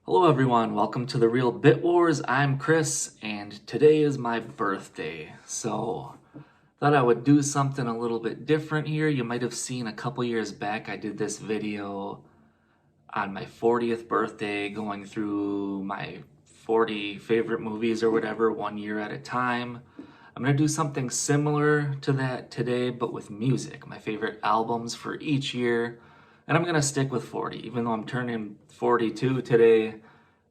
Hello everyone, welcome to the Real Bit Wars. I'm Chris, and today is my birthday. So, thought I would do something a little bit different here. You might have seen a couple years back I did this video on my 40th birthday, going through my 40 favorite movies or whatever, one year at a time. I'm going to do something similar to that today, but with music, my favorite albums for each year. And I'm going to stick with 40, even though I'm turning 42 today.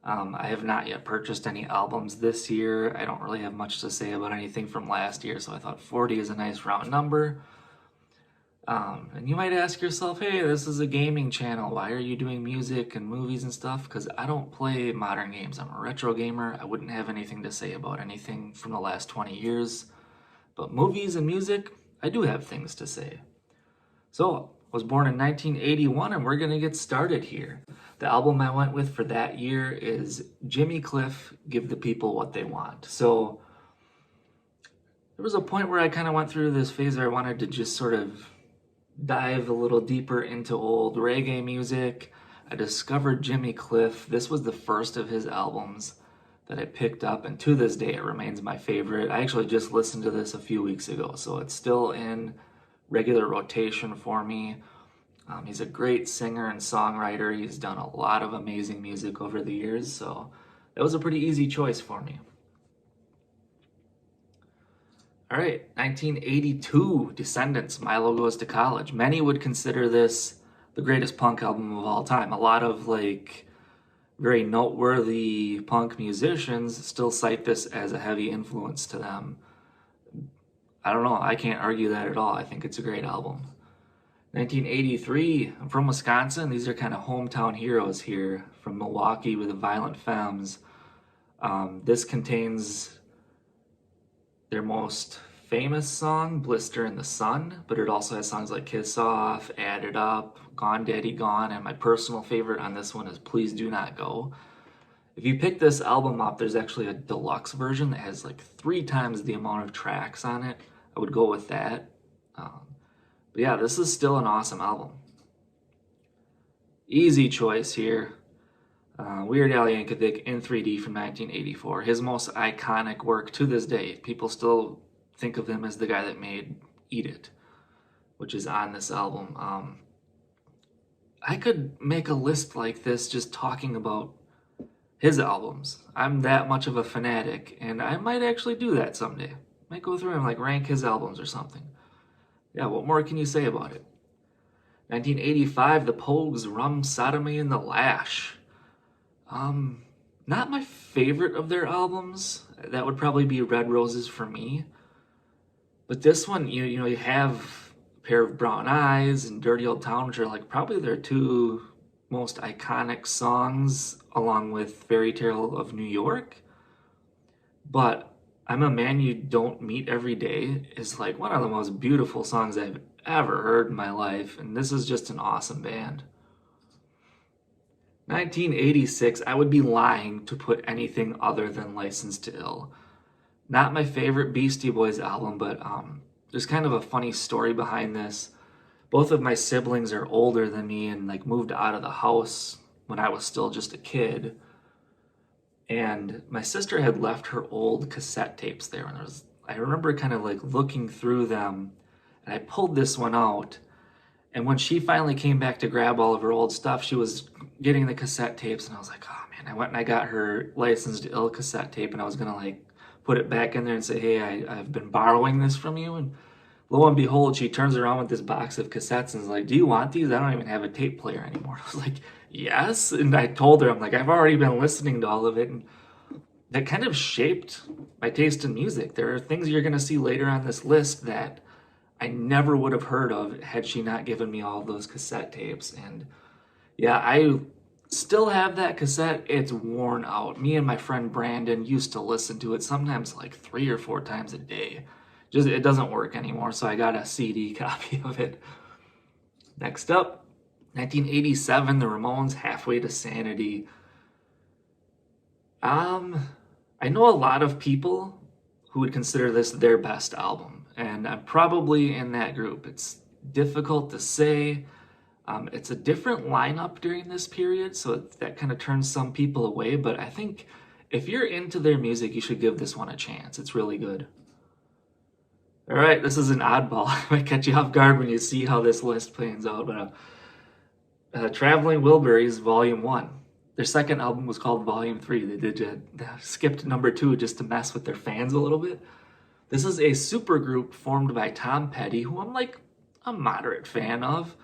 I have not yet purchased any albums this year. I don't really have much to say about anything from last year, so I thought 40 is a nice round number. And you might ask yourself, hey, this is a gaming channel. Why are you doing music and movies and stuff? Because I don't play modern games. I'm a retro gamer. I wouldn't have anything to say about anything from the last 20 years. But movies and music, I do have things to say. So, I was born in 1981, and we're going to get started here. The album I went with for that year is Jimmy Cliff, Give the People What They Want. So, there was a point where I kind of went through this phase where I wanted to just sort of dive a little deeper into old reggae music. I discovered Jimmy Cliff. This was the first of his albums that I picked up, and to this day it remains my favorite. I actually just listened to this a few weeks ago, so it's still in regular rotation for me. He's a great singer and songwriter. He's done a lot of amazing music over the years, so that was a pretty easy choice for me. All right, 1982, Descendants, Milo Goes to College. Many would consider this the greatest punk album of all time. A lot of very noteworthy punk musicians still cite this as a heavy influence to them. I don't know, I can't argue that at all. I think it's a great album. 1983, I'm from Wisconsin. These are kind of hometown heroes here from Milwaukee with the Violent Femmes. This contains their most famous song, Blister in the Sun, but it also has songs like Kiss Off, Add It Up, Gone Daddy Gone, and my personal favorite on this one is Please Do Not Go. If you pick this album up, there's actually a deluxe version that has like 3 times the amount of tracks on it. I would go with that. But yeah, this is still an awesome album. Easy choice here. Weird Al Yankovic in 3D from 1984. His most iconic work to this day. People still think of him as the guy that made Eat It, which is on this album. I could make a list like this just talking about his albums. I'm that much of a fanatic, and I might actually do that someday. Might go through and rank his albums or something. Yeah, what more can you say about it? 1985, The Pogues, Rum, Sodomy, and the Lash. Not my favorite of their albums. That would probably be Red Roses for me. But this one, you have A Pair of Brown Eyes and Dirty Old Town, which are probably their 2 most iconic songs, along with Fairy Tale of New York. But I'm a Man You Don't Meet Every Day is one of the most beautiful songs I've ever heard in my life, and this is just an awesome band. 1986, I would be lying to put anything other than License to Ill. Not my favorite Beastie Boys album, but there's kind of a funny story behind this. Both of my siblings are older than me and moved out of the house when I was still just a kid. And my sister had left her old cassette tapes there, and I remember kind of looking through them, and I pulled this one out. And when she finally came back to grab all of her old stuff, she was getting the cassette tapes, and I was like, oh man, I went and I got her License to Ill cassette tape, and I was gonna put it back in there and say, hey, I've been borrowing this from you. And lo and behold, she turns around with this box of cassettes and is like, do you want these? I don't even have a tape player anymore. I was like, yes. And I told her, I've already been listening to all of it. And that kind of shaped my taste in music. There are things you're going to see later on this list that I never would have heard of had she not given me all of those cassette tapes. And yeah, I still have that cassette. It's worn out. Me and my friend Brandon used to listen to it sometimes 3 or 4 times a day. Just it doesn't work anymore, so I got a CD copy of it. Next up, 1987, The Ramones, Halfway to Sanity. I know a lot of people who would consider this their best album, and I'm probably in that group. It's difficult to say. It's a different lineup during this period, so that kind of turns some people away, but I think if you're into their music, you should give this one a chance. It's really good. All right, this is an oddball. I might catch you off guard when you see how this list plans out, but Traveling Wilburys Volume 1. Their second album was called Volume 3. They skipped number 2 just to mess with their fans a little bit. This is a supergroup formed by Tom Petty, who I'm like a moderate fan of.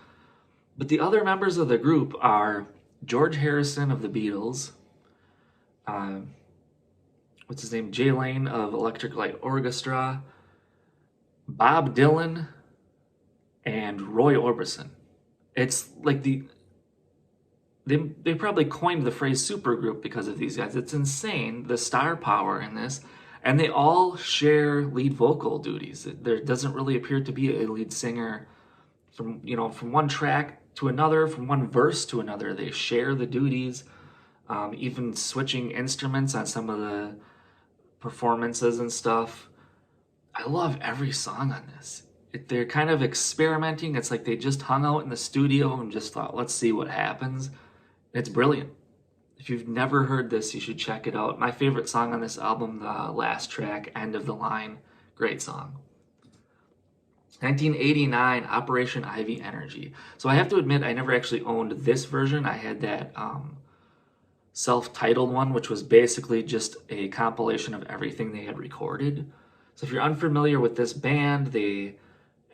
But the other members of the group are George Harrison of the Beatles, what's his name? Jay Lane of Electric Light Orchestra, Bob Dylan, and Roy Orbison. It's like they probably coined the phrase supergroup because of these guys. It's insane, the star power in this. And they all share lead vocal duties. There doesn't really appear to be a lead singer from one track to another, from one verse to another. They share the duties, even switching instruments on some of the performances and stuff. I love every song on this. They're kind of experimenting. It's like they just hung out in the studio and just thought, let's see what happens. It's brilliant. If you've never heard this, you should check it out. My favorite song on this album, the last track, End of the Line. Great song. 1989, Operation Ivy Energy. So I have to admit, I never actually owned this version. I had that self-titled one, which was basically just a compilation of everything they had recorded. So if you're unfamiliar with this band, they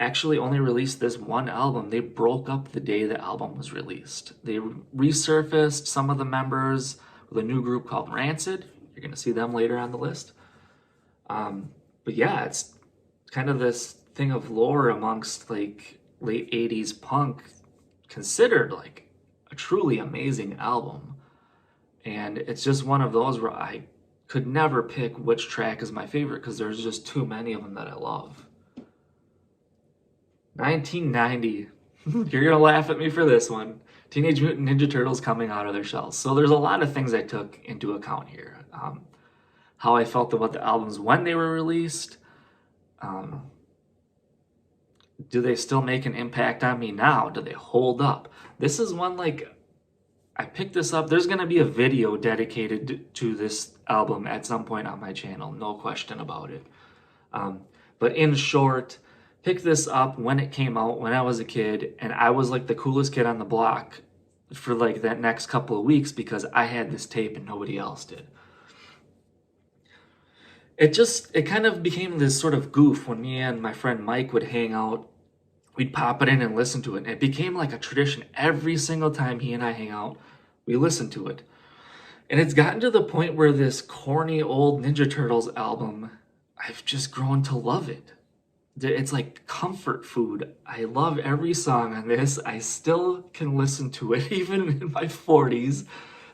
actually only released this one album. They broke up the day the album was released. They resurfaced some of the members with a new group called Rancid. You're going to see them later on the list. But yeah, it's kind of this thing of lore amongst like late 80s punk, considered like a truly amazing album. And it's just one of those where I could never pick which track is my favorite because there's just too many of them that I love. 1990. You're gonna laugh at me for this one. Teenage Mutant Ninja Turtles coming out of their shells. So there's a lot of things I took into account here. How I felt about the albums when they were released. Do they still make an impact on me now? Do they hold up? This is one like, I picked this up. There's gonna be a video dedicated to this album at some point on my channel, no question about it. But in short, picked this up when it came out when I was a kid, and I was like the coolest kid on the block for like that next couple of weeks because I had this tape and nobody else did. It kind of became this sort of goof when me and my friend Mike would hang out. We'd pop it in and listen to it, and it became like a tradition. Every single time he and I hang out, we listen to it. And it's gotten to the point where this corny old Ninja Turtles album, I've just grown to love it. It's like comfort food. I love every song on this. I still can listen to it even in my 40s.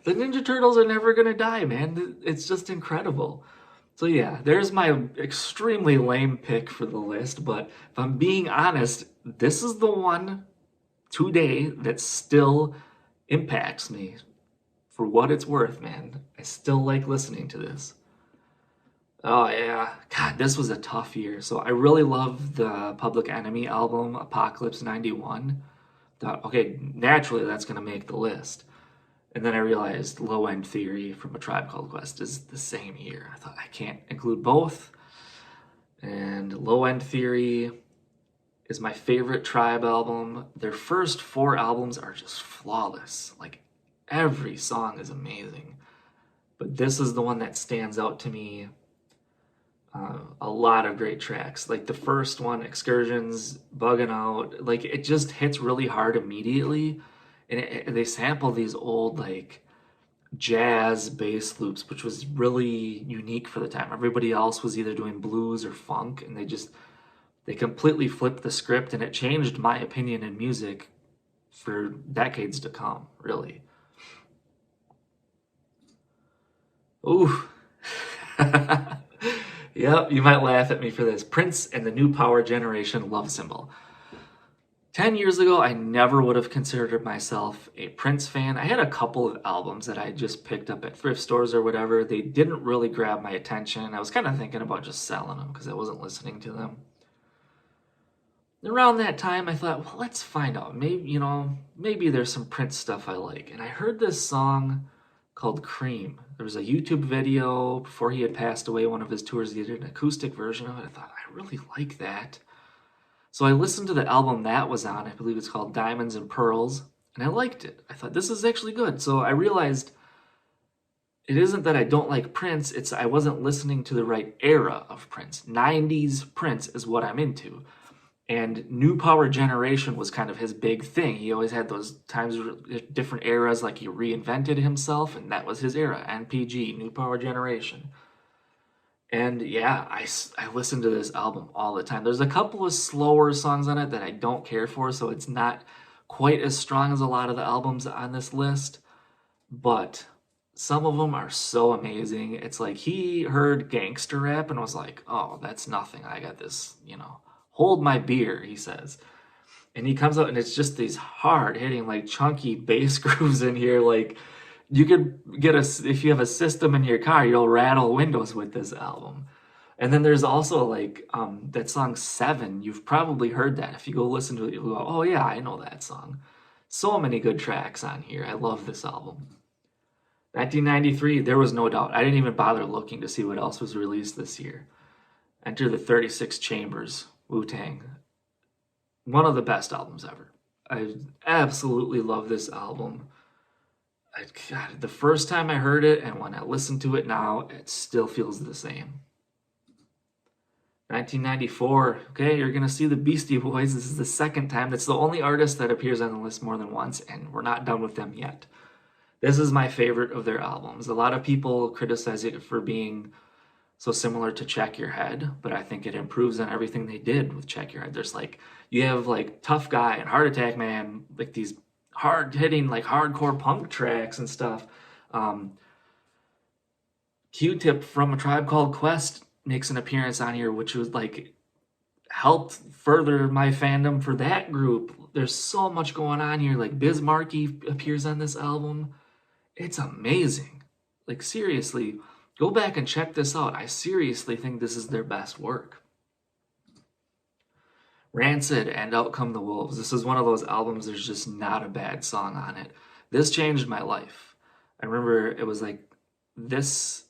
The Ninja Turtles are never gonna die, man. It's just incredible. So yeah, there's my extremely lame pick for the list, but if I'm being honest, this is the one today that still impacts me for what it's worth, man. I still like listening to this. Oh yeah, God, this was a tough year. So I really love the Public Enemy album, Apocalypse 91. Thought, okay, naturally that's gonna make the list. And then I realized Low End Theory from A Tribe Called Quest is the same year. I thought I can't include both. And Low End Theory is my favorite Tribe album. Their first 4 albums are just flawless. Like every song is amazing. But this is the one that stands out to me. A lot of great tracks. Like the first one, Excursions, Bugging Out, like it just hits really hard immediately. And they sample these old like jazz bass loops, which was really unique for the time. Everybody else was either doing blues or funk, and they completely flipped the script, and it changed my opinion in music for decades to come, really. Ooh. Yep, you might laugh at me for this. Prince and the New Power Generation Love Symbol. 10 years ago, I never would have considered myself a Prince fan. I had a couple of albums that I just picked up at thrift stores or whatever. They didn't really grab my attention. I was kind of thinking about just selling them because I wasn't listening to them. Around that time, I thought, well, let's find out. Maybe there's some Prince stuff I like. And I heard this song called Cream. There was a YouTube video before he had passed away, one of his tours. He did an acoustic version of it. I thought, I really like that. So I listened to the album that was on. I believe it's called Diamonds and Pearls. And I liked it. I thought, this is actually good. So I realized it isn't that I don't like Prince, it's I wasn't listening to the right era of Prince. 90s Prince is what I'm into. And New Power Generation was kind of his big thing. He always had those times, different eras, like he reinvented himself, and that was his era. NPG, New Power Generation. And yeah, I listen to this album all the time. There's a couple of slower songs on it that I don't care for, so it's not quite as strong as a lot of the albums on this list. But some of them are so amazing. It's like he heard gangster rap and was like, oh, that's nothing. I got this, hold my beer, he says. And he comes out and it's just these hard hitting, like chunky bass grooves in here. Like you could if you have a system in your car, you'll rattle windows with this album. And then there's also like that song Seven. You've probably heard that. If you go listen to it, you'll go, oh yeah, I know that song. So many good tracks on here. I love this album. 1993, there was no doubt. I didn't even bother looking to see what else was released this year. Enter the 36 Chambers, Wu-Tang. One of the best albums ever. I absolutely love this album. God, the first time I heard it and when I listen to it now, it still feels the same. 1994, okay, you're going to see the Beastie Boys. This is the second time. That's the only artist that appears on the list more than once, and we're not done with them yet. This is my favorite of their albums. A lot of people criticize it for being so similar to Check Your Head, but I think it improves on everything they did with Check Your Head. There's like, you have like Tough Guy and Heart Attack Man, like these hard hitting, like hardcore punk tracks and stuff. Q-Tip from A Tribe Called Quest makes an appearance on here, which was like helped further my fandom for that group. There's so much going on here. Like Biz Markie appears on this album. It's amazing. Like seriously, go back and check this out. I seriously think this is their best work. Rancid and Out Come the Wolves. This is one of those albums, there's just not a bad song on it. This changed my life. I remember it was like these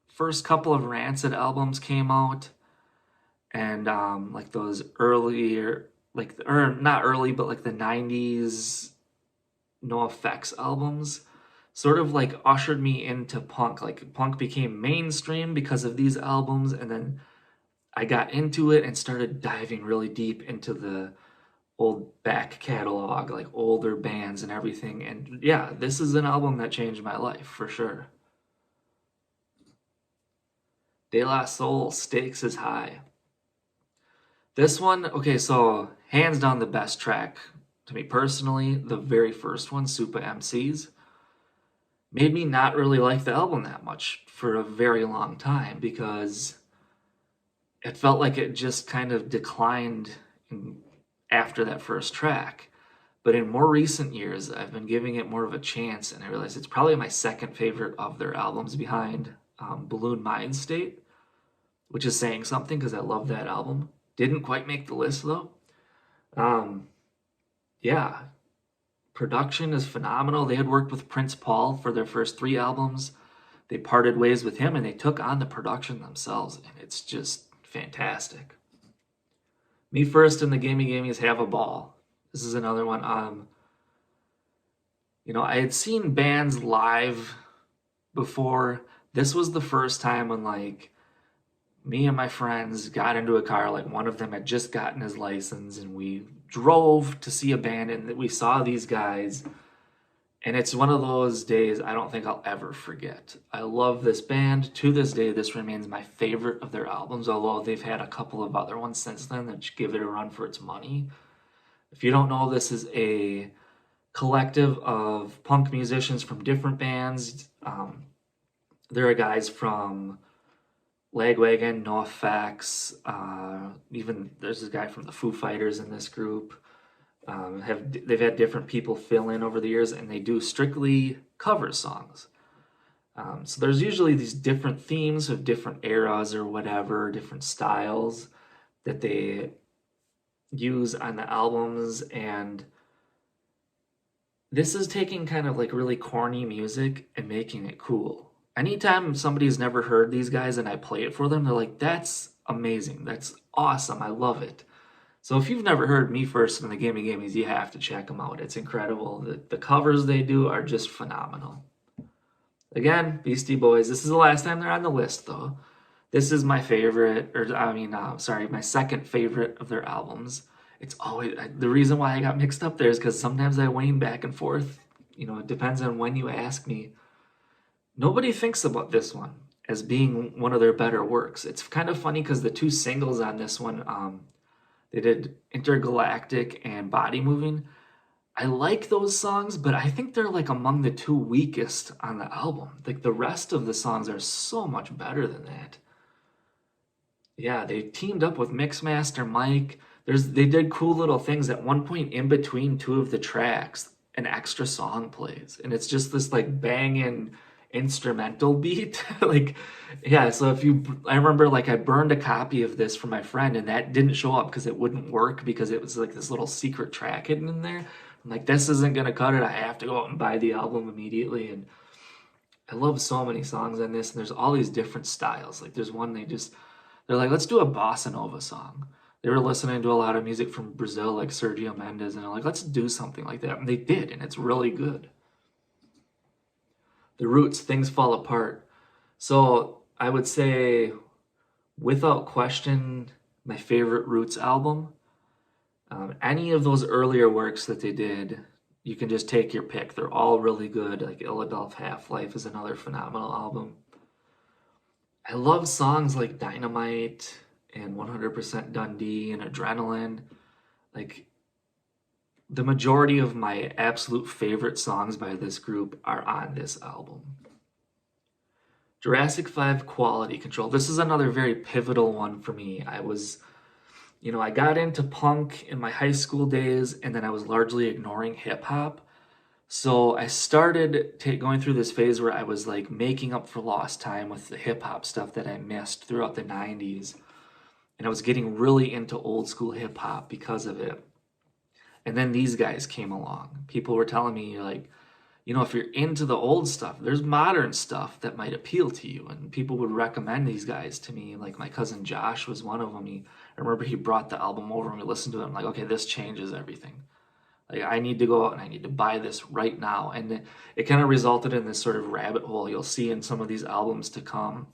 first couple of Rancid albums came out, and like those earlier, or not early, but like the 90s NoFX albums sort of like ushered me into punk. Like punk became mainstream because of these albums, and then I got into it and started diving really deep into the old back catalog, like older bands and everything. And yeah, this is an album that changed my life for sure. De La Soul, Stakes is High. This one, okay, so hands down the best track to me personally, the very first one, Supa MCs, made me not really like the album that much for a very long time because it felt like it just kind of declined after that first track. But in more recent years, I've been giving it more of a chance, and I realized it's probably my second favorite of their albums behind Balloon Mind State, which is saying something because I love that album. Didn't quite make the list though. Yeah, production is phenomenal. They had worked with Prince Paul for their first 3 albums. They parted ways with him and they took on the production themselves, and it's just fantastic. Me First and the Gimme Gimmes, Have a Ball. This is another one. I had seen bands live before. This was the first time when like me and my friends got into a car. Like one of them had just gotten his license, and we drove to see a band, and we saw these guys. And it's one of those days I don't think I'll ever forget. I love this band. To this day, this remains my favorite of their albums, although they've had a couple of other ones since then that give it a run for its money. If you don't know, this is a collective of punk musicians from different bands. There are guys from Lagwagon, NoFX, even there's a guy from the Foo Fighters in this group. They've had different people fill in over the years, and they do strictly cover songs. So there's usually these different themes of different eras or whatever, different styles that they use on the albums, and this is taking kind of like really corny music and making it cool. Anytime somebody's never heard these guys and I play it for them, they're like, that's amazing. That's awesome. I love it. So if you've never heard Me First and the Gimme Gimmes, you have to check them out. It's incredible. The covers they do are just phenomenal. Again, Beastie Boys. This is the last time they're on the list, though. This is my favorite, or I mean, sorry, my second favorite of their albums. It's always the reason why I got mixed up there is because sometimes I wane back and forth. It depends on when you ask me. Nobody thinks about this one as being one of their better works. It's kind of funny because the two singles on this one, they did Intergalactic and Body Moving. I like those songs, but I think they're like among the two weakest on the album. Like the rest of the songs are so much better than that. Yeah, they teamed up with Mixmaster Mike. They did cool little things at one point in between two of the tracks. An extra song plays, and it's just this like banging instrumental beat. Like, yeah. So I remember like I burned a copy of this for my friend, and that didn't show up because it wouldn't work because it was like this little secret track hidden in there. I'm like, this isn't gonna cut it. I have to go out and buy the album immediately. And I love so many songs on this, and there's all these different styles. Like there's one they're like, let's do a bossa nova song. They were listening to a lot of music from Brazil, like Sergio Mendes, and they're like, let's do something like that. And they did, and it's really good. The Roots, Things Fall Apart. So I would say, without question, my favorite Roots album. Any of those earlier works that they did, you can just take your pick. They're all really good. Like Illadelph Half-Life is another phenomenal album. I love songs like Dynamite and 100% Dundee and Adrenaline. Like the majority of my absolute favorite songs by this group are on this album. Jurassic 5 Quality Control. This is another very pivotal one for me. I got into punk in my high school days, and then I was largely ignoring hip hop. So I started going through this phase where I was like making up for lost time with the hip hop stuff that I missed throughout the 90s. And I was getting really into old school hip hop because of it. And then these guys came along. People were telling me, like, if you're into the old stuff, there's modern stuff that might appeal to you. And people would recommend these guys to me. Like my cousin Josh was one of them. I remember he brought the album over and we listened to it. I'm like, okay, this changes everything. Like I need to go out and I need to buy this right now. And it kind of resulted in this sort of rabbit hole you'll see in some of these albums to come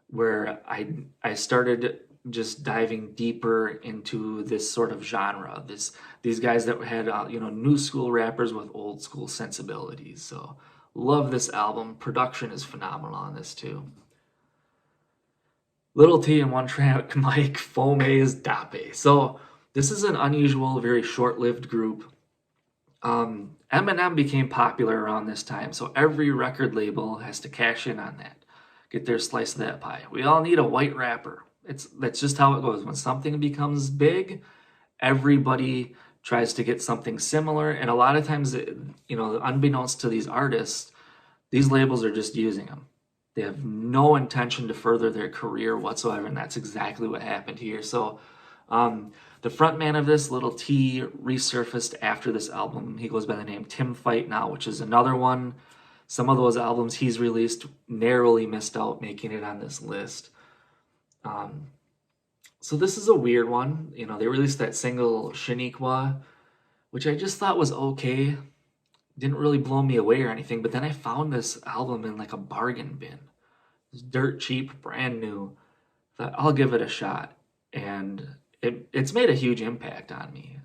where I started just diving deeper into this sort of genre. These guys that had new school rappers with old school sensibilities. So love this album. Production is phenomenal on this too. Little T and One Track Mike Fomes Dape. So this is an unusual, very short-lived group. Eminem became popular around this time, so every record label has to cash in on that, get their slice of that pie. We all need a white rapper. That's just how it goes. When something becomes big, everybody tries to get something similar, and a lot of times, unbeknownst to these artists, these labels are just using them. They have no intention to further their career whatsoever, and that's exactly what happened here. So, the frontman of this, Little T, resurfaced after this album. He goes by the name Tim Fight now, which is another one. Some of those albums he's released narrowly missed out making it on this list. So this is a weird one. They released that single Shaniqua, which I just thought was okay. Didn't really blow me away or anything, but then I found this album in like a bargain bin. It was dirt cheap, brand new. Thought I'll give it a shot. And it's made a huge impact on me.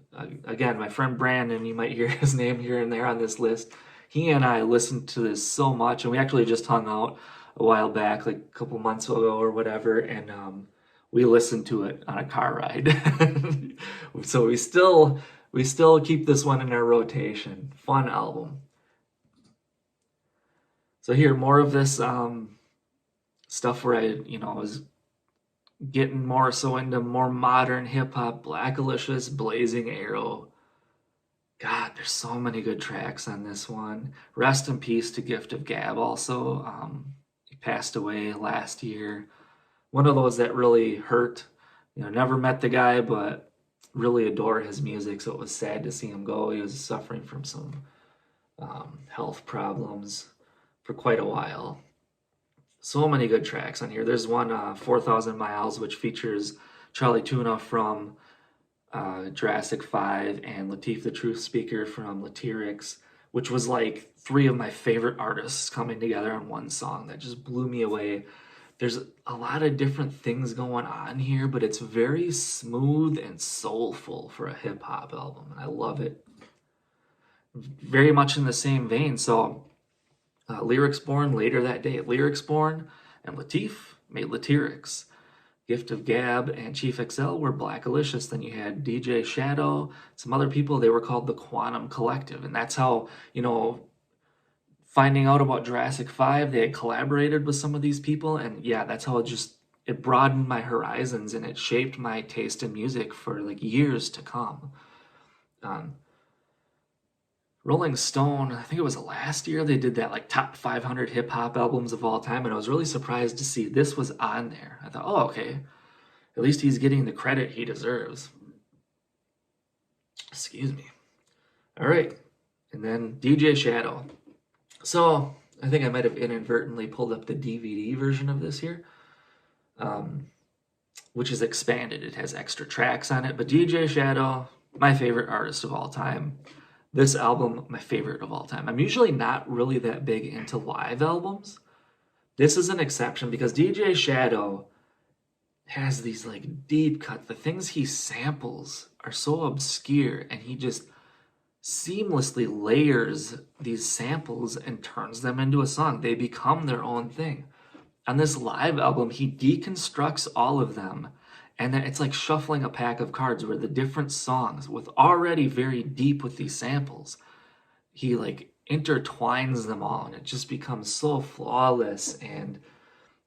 Again, my friend Brandon, you might hear his name here and there on this list. He and I listened to this so much, and we actually just hung out a while back, like a couple months ago or whatever, and we listened to it on a car ride. So we still keep this one in our rotation. Fun album. So here, more of this stuff where I was getting more so into more modern hip hop. Black Alicious, Blazing Arrow. God, there's so many good tracks on this one. Rest in peace to Gift of Gab also. He passed away last year. One of those that really hurt. Never met the guy, but really adore his music, so it was sad to see him go. He was suffering from some health problems for quite a while. So many good tracks on here. There's one, 4,000 Miles, which features Charlie Tuna from Jurassic 5 and Lateef the Truth Speaker from Latyrix, which was like three of my favorite artists coming together on one song that just blew me away. There's a lot of different things going on here, but it's very smooth and soulful for a hip hop album, and I love it. Very much in the same vein. So, Lyrics Born later that day. Lyrics Born and Lateef made Latyrix. Gift of Gab and Chief XL were Black Alicious. Then you had DJ Shadow, some other people. They were called the Quantum Collective, and that's how, finding out about Jurassic 5, they had collaborated with some of these people, and yeah, that's how it broadened my horizons, and it shaped my taste in music for like years to come. Rolling Stone, I think it was last year, they did that like top 500 hip hop albums of all time, and I was really surprised to see this was on there. I thought, oh, okay, at least he's getting the credit he deserves. Excuse me. All right, and then DJ Shadow. So I think I might have inadvertently pulled up the DVD version of this here, which is expanded. It has extra tracks on it, but DJ Shadow, my favorite artist of all time. This album, my favorite of all time. I'm usually not really that big into live albums. This is an exception because DJ Shadow has these like deep cuts. The things he samples are so obscure, and he just seamlessly layers these samples and turns them into a song. They become their own thing. On this live album, he deconstructs all of them, and then it's like shuffling a pack of cards where the different songs, with already very deep with these samples, he like intertwines them all, and it just becomes so flawless. And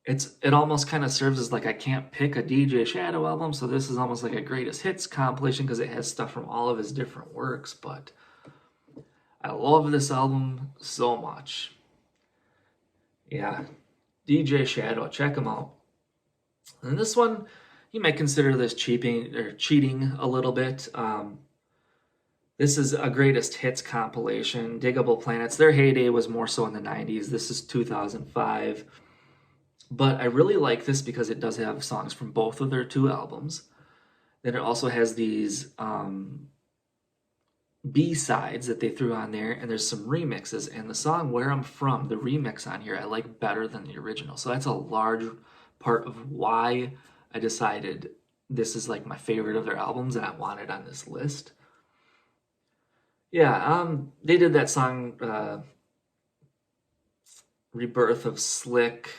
it almost kind of serves as like, I can't pick a DJ Shadow album, so this is almost like a greatest hits compilation because it has stuff from all of his different works. But I love this album so much. Yeah, DJ Shadow, check him out. And this one, you might consider this cheating a little bit. This is a greatest hits compilation. Diggable Planets, their heyday was more so in the 90s. This is 2005. But I really like this because it does have songs from both of their two albums. Then it also has these B-sides that they threw on there, and there's some remixes. And the song Where I'm From, the remix on here, I like better than the original. So that's a large part of why I decided this is like my favorite of their albums and I want it on this list. Yeah, they did that song, Rebirth of Slick,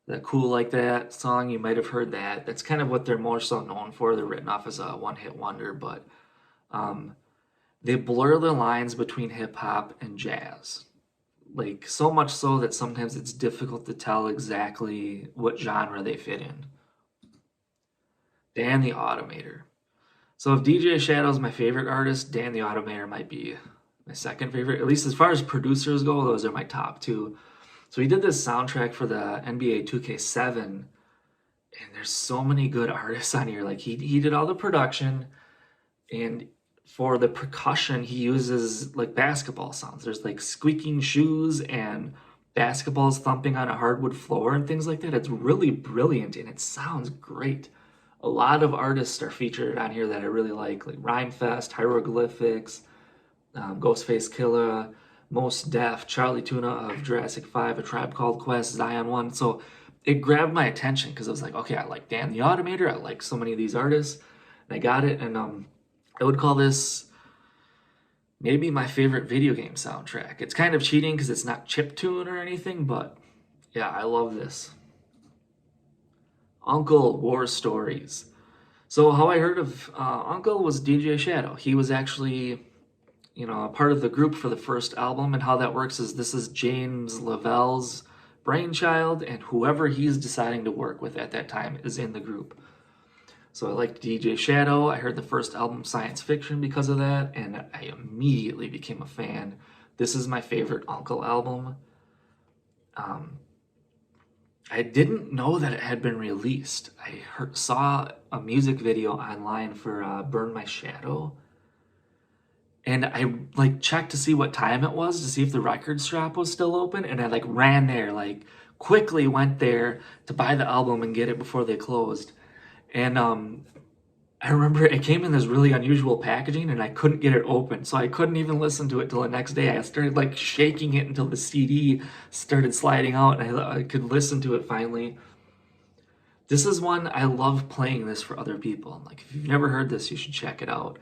that Cool Like That song. You might have heard that. That's kind of what they're more so known for. They're written off as a one-hit wonder, but they blur the lines between hip-hop and jazz. Like, so much so that sometimes it's difficult to tell exactly what genre they fit in. Dan the Automator. So if DJ Shadow's my favorite artist, Dan the Automator might be my second favorite. At least as far as producers go, those are my top two. So he did this soundtrack for the NBA 2K7, and there's so many good artists on here. Like he did all the production, and for the percussion, he uses like basketball sounds. There's like squeaking shoes and basketballs thumping on a hardwood floor and things like that. It's really brilliant, and it sounds great. A lot of artists are featured on here that I really like Rhymefest, Hieroglyphics, Ghostface Killah, Mos Def, Charlie Tuna of Jurassic 5, A Tribe Called Quest, Zion 1. So it grabbed my attention because I was like, okay, I like Dan the Automator. I like so many of these artists. And I got it, and I would call this maybe my favorite video game soundtrack. It's kind of cheating because it's not chiptune or anything, but yeah, I love this. Uncle War Stories. So how I heard of Uncle was DJ Shadow. He was actually, a part of the group for the first album, and how that works is this is James Lavell's brainchild, and whoever he's deciding to work with at that time is in the group. So I liked DJ Shadow. I heard the first album, Science Fiction, because of that, and I immediately became a fan. This is my favorite Uncle album. I didn't know that it had been released. Saw a music video online for Burn My Shadow, and I like checked to see what time it was to see if the record shop was still open, and I like ran there, like quickly went there to buy the album and get it before they closed. And I remember it came in this really unusual packaging and I couldn't get it open. So I couldn't even listen to it till the next day. I started like shaking it until the CD started sliding out and I could listen to it finally. This is one I love playing this for other people. Like if you've never heard this, you should check it out.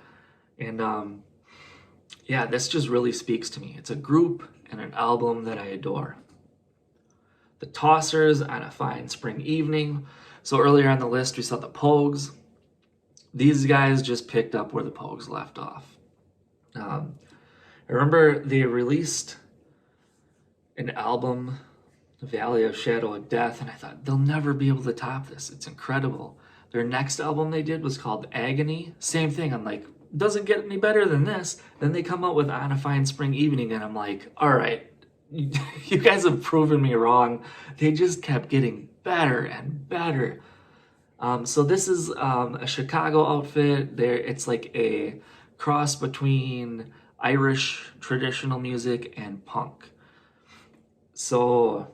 And yeah, this just really speaks to me. It's a group and an album that I adore. The Tossers on a Fine Spring Evening. So earlier on the list, we saw the Pogues. These guys just picked up where the Pogues left off. I remember they released an album, Valley of Shadow of Death, and I thought, they'll never be able to top this. It's incredible. Their next album they did was called Agony. Same thing. I'm like, doesn't get any better than this. Then they come out with On a Fine Spring Evening, and I'm like, all right, you guys have proven me wrong. They just kept getting better and better. So this is a Chicago outfit. It's like a cross between Irish traditional music and punk. So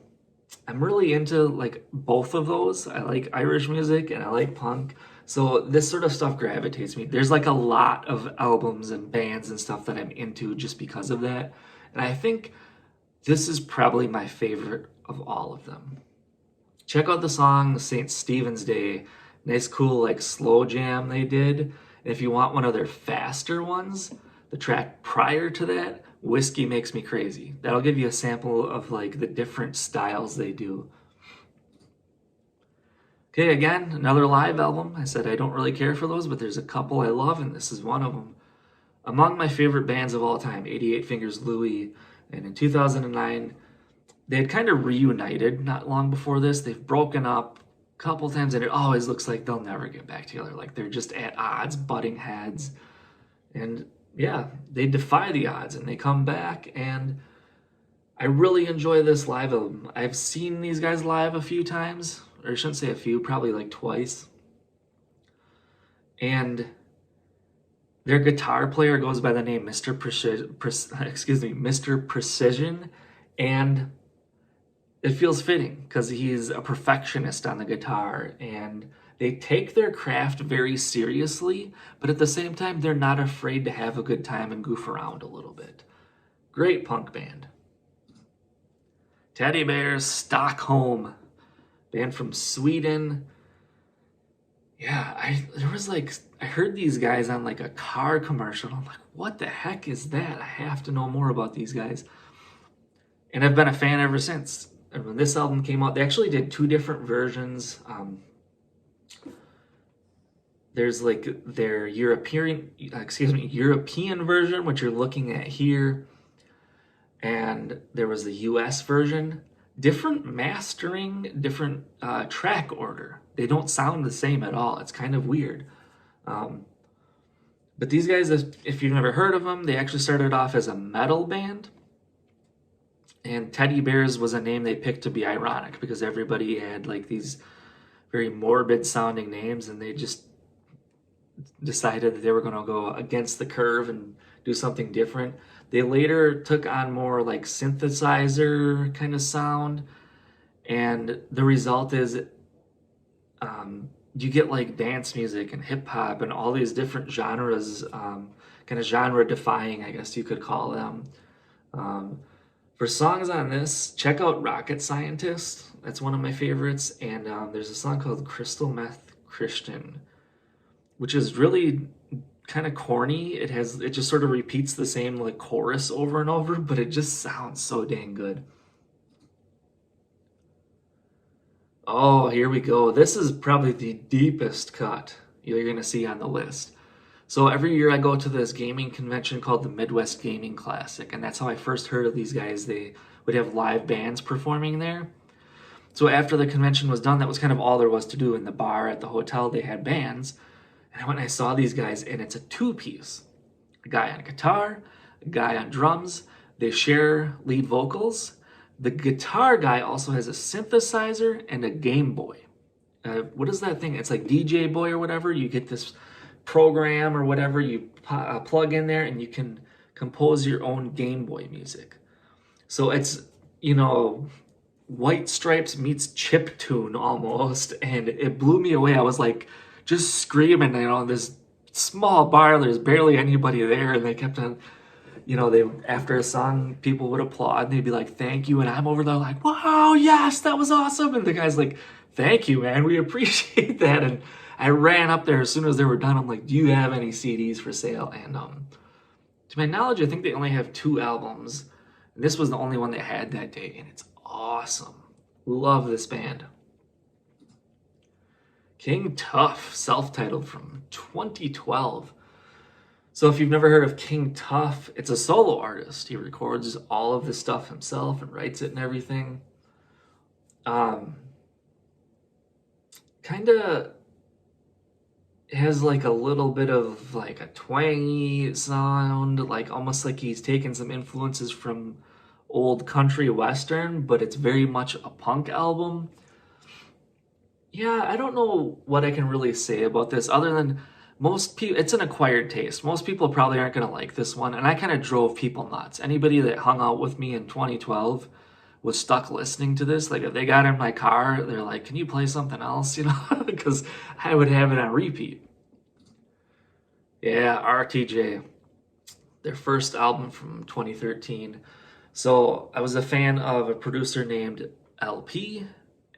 I'm really into like both of those. I like Irish music and I like punk. So this sort of stuff gravitates me. There's like a lot of albums and bands and stuff that I'm into just because of that. And I think this is probably my favorite of all of them. Check out the song St. Stephen's Day. Nice, cool, like slow jam they did. And if you want one of their faster ones, the track prior to that, Whiskey Makes Me Crazy. That'll give you a sample of like the different styles they do. Okay, again, another live album. I said I don't really care for those, but there's a couple I love, and this is one of them. Among my favorite bands of all time, 88 Fingers Louie, and in 2009, they had kind of reunited not long before this. They've broken up a couple times, and it always looks like they'll never get back together. Like they're just at odds, butting heads. And yeah, they defy the odds, and they come back, and I really enjoy this live album. I've seen these guys live a few times, or I shouldn't say a few, probably like twice. And their guitar player goes by the name Mr. Mr. Precision, and it feels fitting because he's a perfectionist on the guitar, and they take their craft very seriously, but at the same time, they're not afraid to have a good time and goof around a little bit. Great punk band. Teddy Bears, Stockholm, band from Sweden. Yeah, I heard these guys on like a car commercial. I'm like, what the heck is that? I have to know more about these guys. And I've been a fan ever since. And when this album came out, they actually did two different versions. There's like their European version, which you're looking at here. And there was the US version. Different mastering, different track order. They don't sound the same at all. It's kind of weird. But these guys, if you've never heard of them, they actually started off as a metal band. And Teddy Bears was a name they picked to be ironic because everybody had like these very morbid sounding names, and they just decided that they were going to go against the curve and do something different. They later took on more like synthesizer kind of sound, and the result is you get like dance music and hip hop and all these different genres, kind of genre defying, I guess you could call them. For songs on this, check out Rocket Scientist. That's one of my favorites. And there's a song called Crystal Meth Christian, which is really kind of corny. It just sort of repeats the same like chorus over and over, but it just sounds so dang good. Oh, here we go. This is probably the deepest cut you're going to see on the list. So every year I go to this gaming convention called the Midwest Gaming Classic, and that's how I first heard of these guys. They would have live bands performing there. So after the convention was done, that was kind of all there was to do. In the bar at the hotel, they had bands. And I went and I saw these guys, and it's a two-piece. A guy on guitar, a guy on drums. They share lead vocals. The guitar guy also has a synthesizer and a Game Boy. What is that thing? It's like DJ Boy or whatever. You get this program or whatever you plug in there, and you can compose your own Game Boy music. So it's, you know, White Stripes meets Chiptune almost, and it blew me away. I was like just screaming, you know, this small bar, there's barely anybody there, and they kept on, you know, they after a song, people would applaud and they'd be like, "Thank you," and I'm over there like, "Wow, yes, that was awesome," and the guy's like, "Thank you, man, we appreciate that." And I ran up there as soon as they were done. I'm like, "Do you have any CDs for sale?" And to my knowledge, I think they only have 2 albums. And this was the only one they had that day, and it's awesome. Love this band. King Tuff, self-titled from 2012. So if you've never heard of King Tuff, it's a solo artist. He records all of this stuff himself and writes it and everything. Kind of has like a little bit of like a twangy sound, like almost like he's taken some influences from old country western, but it's very much a punk album. Yeah, I don't know what I can really say about this other than most people, it's an acquired taste. Most people probably aren't going to like this one, and I kind of drove people nuts. Anybody that hung out with me in 2012 was stuck listening to this. Like if they got in my car, they're like, "Can you play something else?" You know, because I would have it on repeat. Yeah, RTJ, their first album from 2013. So I was a fan of a producer named LP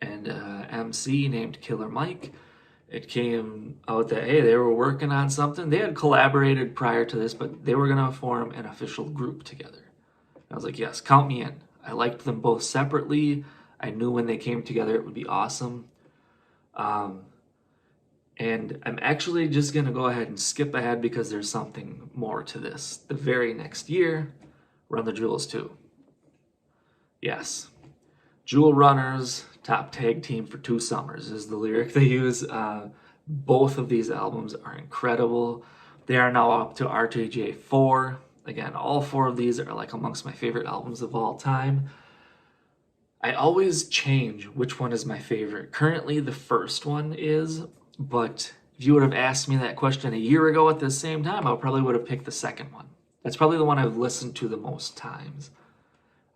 and MC named Killer Mike. It came out that, hey, they were working on something. They had collaborated prior to this, but they were going to form an official group together. I was like, yes, count me in. I liked them both separately. I knew when they came together it would be awesome. And I'm actually just going to go ahead and skip ahead because there's something more to this. The very next year, Run the Jewels 2. Yes. Jewel Runners, top tag team for 2 summers is the lyric they use. Both of these albums are incredible. They are now up to RTJ 4. Again, all 4 of these are like amongst my favorite albums of all time. I always change which one is my favorite. Currently, the first one is, but if you would have asked me that question a year ago at the same time, I probably would have picked the second one. That's probably the one I've listened to the most times.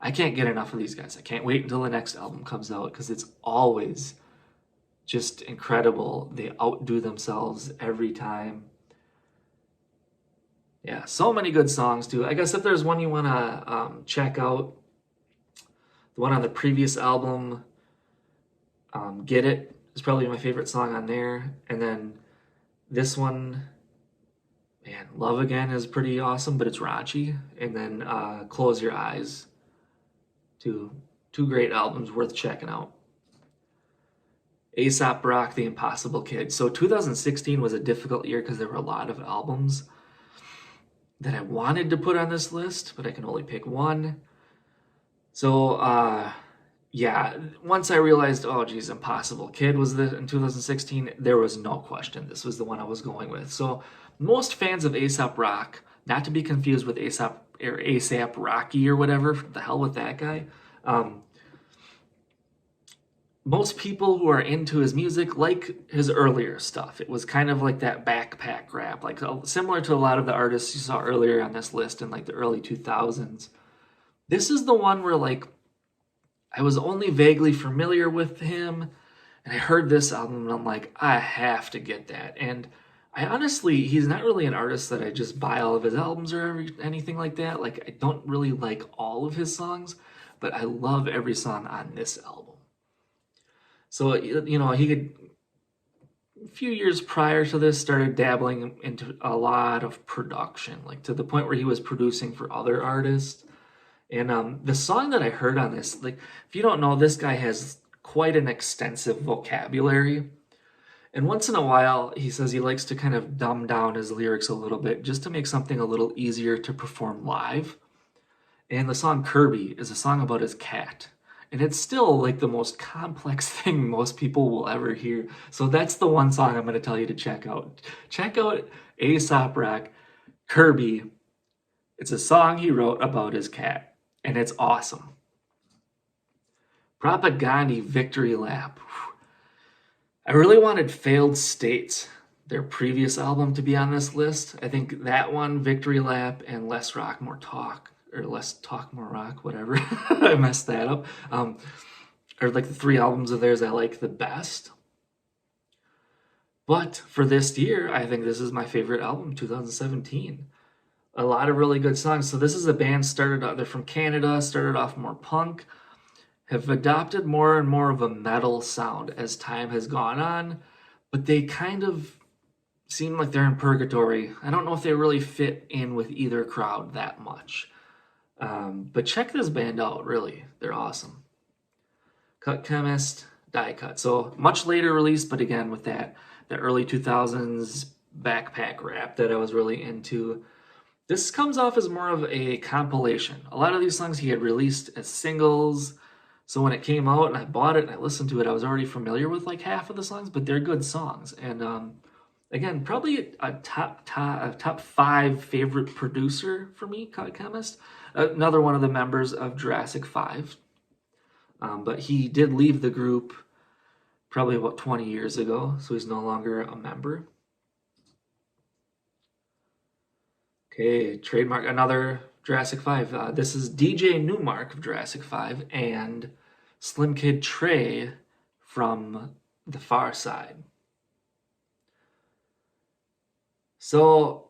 I can't get enough of these guys. I can't wait until the next album comes out because it's always just incredible. They outdo themselves every time. Yeah, so many good songs too. I guess if there's one you want to check out, the one on the previous album, Get It, is probably my favorite song on there. And then this one, man, Love Again is pretty awesome, but it's raunchy. And then Close Your Eyes. Two great albums worth checking out. A$AP Rock, The Impossible Kid. So 2016 was a difficult year because there were a lot of albums that I wanted to put on this list, but I can only pick one. So, yeah, once I realized, oh geez, Impossible Kid was in 2016, there was no question. This was the one I was going with. So most fans of A$AP Rock, not to be confused with A$AP Rocky or whatever, the hell with that guy. Most people who are into his music like his earlier stuff. It was kind of like that backpack rap, like similar to a lot of the artists you saw earlier on this list in like the early 2000s. This is the one where like I was only vaguely familiar with him, and I heard this album and I'm like, I have to get that. And I honestly, he's not really an artist that I just buy all of his albums or anything like that. Like I don't really like all of his songs, but I love every song on this album. So, you know, he could, a few years prior to this, started dabbling into a lot of production, like to the point where he was producing for other artists. And the song that I heard on this, like, if you don't know, this guy has quite an extensive vocabulary. And once in a while, he says he likes to kind of dumb down his lyrics a little bit just to make something a little easier to perform live. And the song Kirby is a song about his cat. And it's still like the most complex thing most people will ever hear. So that's the one song I'm going to tell you to check out. Check out A$AP Rock, Kirby. It's a song he wrote about his cat, and it's awesome. Propagandhi Victory Lap. I really wanted Failed States, their previous album, to be on this list. I think that one, Victory Lap, and Less Rock, More Talk, or Less Talk, More Rock, whatever. I messed that up. Are like the three albums of theirs I like the best. But for this year, I think this is my favorite album, 2017. A lot of really good songs. So this is a band they're from Canada, started off more punk, have adopted more and more of a metal sound as time has gone on, but they kind of seem like they're in purgatory. I don't know if they really fit in with either crowd that much. But check this band out, really. They're awesome. Cut Chemist, Die Cut. So much later release, but again with that early 2000s backpack rap that I was really into. This comes off as more of a compilation. A lot of these songs he had released as singles. So when it came out and I bought it and I listened to it, I was already familiar with like half of the songs, but they're good songs. And again, probably a top 5 favorite producer for me, Cut Chemist. Another one of the members of Jurassic 5. But he did leave the group probably about 20 years ago, so he's no longer a member. Okay, trademark, another Jurassic 5. This is DJ Newmark of Jurassic 5 and Slim Kid Trey from The Far Side. So,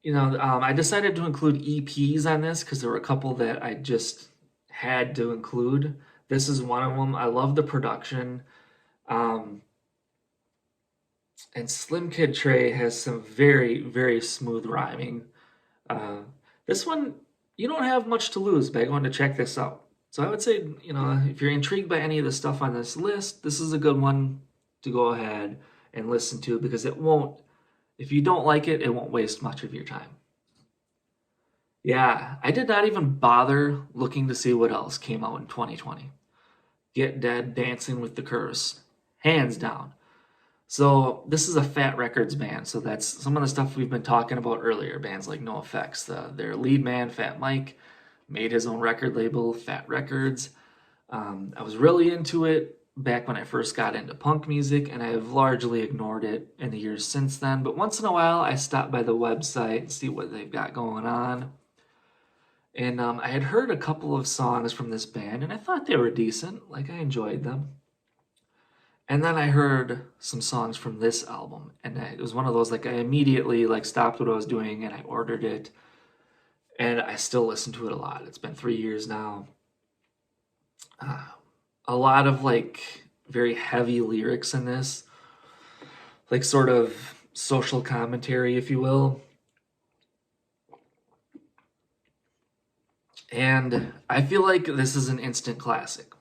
I decided to include EPs on this because there were a couple that I just had to include. This is one of them. I love the production. And Slim Kid Trey has some very, very smooth rhyming. This one, you don't have much to lose by going to check this out. So I would say, if you're intrigued by any of the stuff on this list, this is a good one to go ahead and listen to because if you don't like it, it won't waste much of your time. Yeah, I did not even bother looking to see what else came out in 2020. Get Dead, Dancing with the Curse, hands down. So this is a Fat Records band, so that's some of the stuff we've been talking about earlier. Bands like NoFX, their lead man, Fat Mike, made his own record label, Fat Records. I was really into it back when I first got into punk music, and I have largely ignored it in the years since then. But once in a while, I stop by the website and see what they've got going on. And I had heard a couple of songs from this band, and I thought they were decent. Like, I enjoyed them. And then I heard some songs from this album, and it was one of those, like, I immediately, stopped what I was doing, and I ordered it. And I still listen to it a lot. It's been 3 years now. A lot of, very heavy lyrics in this. Sort of social commentary, if you will. And I feel like this is an instant classic.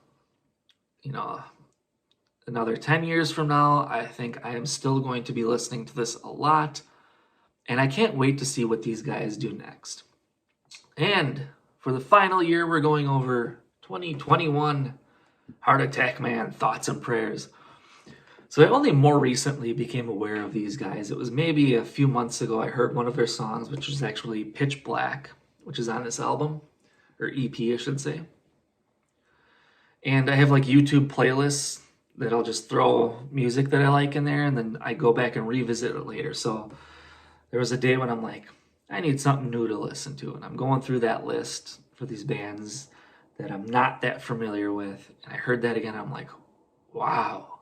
Another 10 years from now, I think I am still going to be listening to this a lot. And I can't wait to see what these guys do next. And for the final year, we're going over 2021 Heart Attack Man, Thoughts and Prayers. So I only more recently became aware of these guys. It was maybe a few months ago I heard one of their songs, which was actually Pitch Black, which is on this album, or EP, I should say. And I have YouTube playlists that I'll just throw music that I like in there, and then I go back and revisit it later. So there was a day when I'm like, I need something new to listen to, and I'm going through that list for these bands that I'm not that familiar with, and I heard that again. I'm like, wow,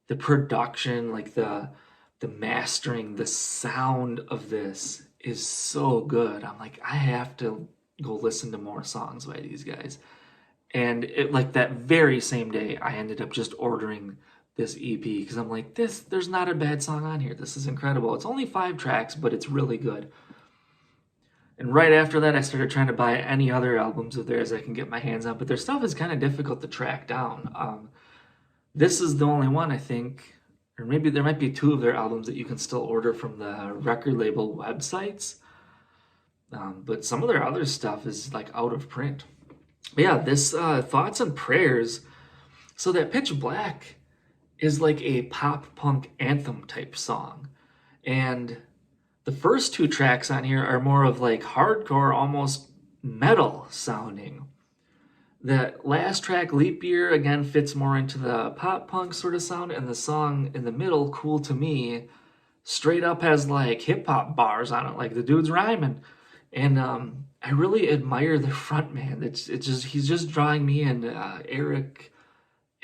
the production, the mastering, the sound of this is so good. I'm like, I have to go listen to more songs by these guys. And that very same day, I ended up just ordering this EP because I'm like, there's not a bad song on here. This is incredible. It's only 5 tracks, but it's really good. And right after that, I started trying to buy any other albums of theirs I can get my hands on, but their stuff is kind of difficult to track down. This is the only one, I think, or maybe there might be 2 of their albums that you can still order from the record label websites. But some of their other stuff is out of print. But yeah, this Thoughts and Prayers. So that Pitch Black is a pop punk anthem type song. And the first 2 tracks on here are more of hardcore, almost metal sounding. That last track, Leap Year, again fits more into the pop punk sort of sound, and the song in the middle, Cool to Me, straight up has like hip hop bars on it, like the dude's rhyming. And I really admire the front man. It's just he's just drawing me in.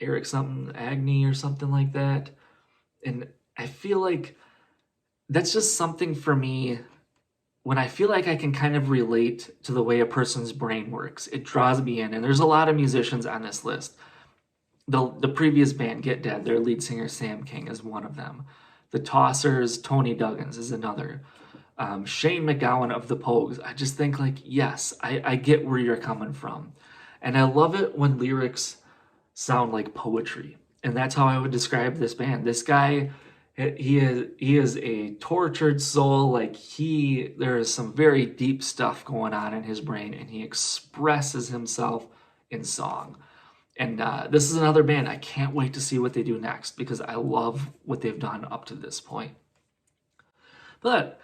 Eric something Agnew or something like that, and I feel like that's just something for me when I feel like I can kind of relate to the way a person's brain works. It draws me in, and there's a lot of musicians on this list. The previous band, Get Dead, their lead singer Sam King is one of them. The Tossers, Tony Duggins is another. Shane MacGowan of the Pogues. I just think like, yes, I get where you're coming from, and I love it when lyrics sound like poetry, and that's how I would describe this band. This guy, he is a tortured soul. Like there is some very deep stuff going on in his brain, and he expresses himself in song. And this is another band I can't wait to see what they do next because I love what they've done up to this point. But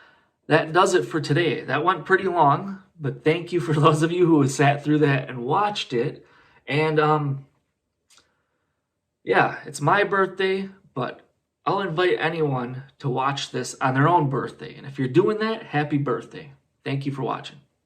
that does it for today. That went pretty long, but thank you for those of you who sat through that and watched it. And yeah, it's my birthday, but I'll invite anyone to watch this on their own birthday. And if you're doing that, happy birthday. Thank you for watching.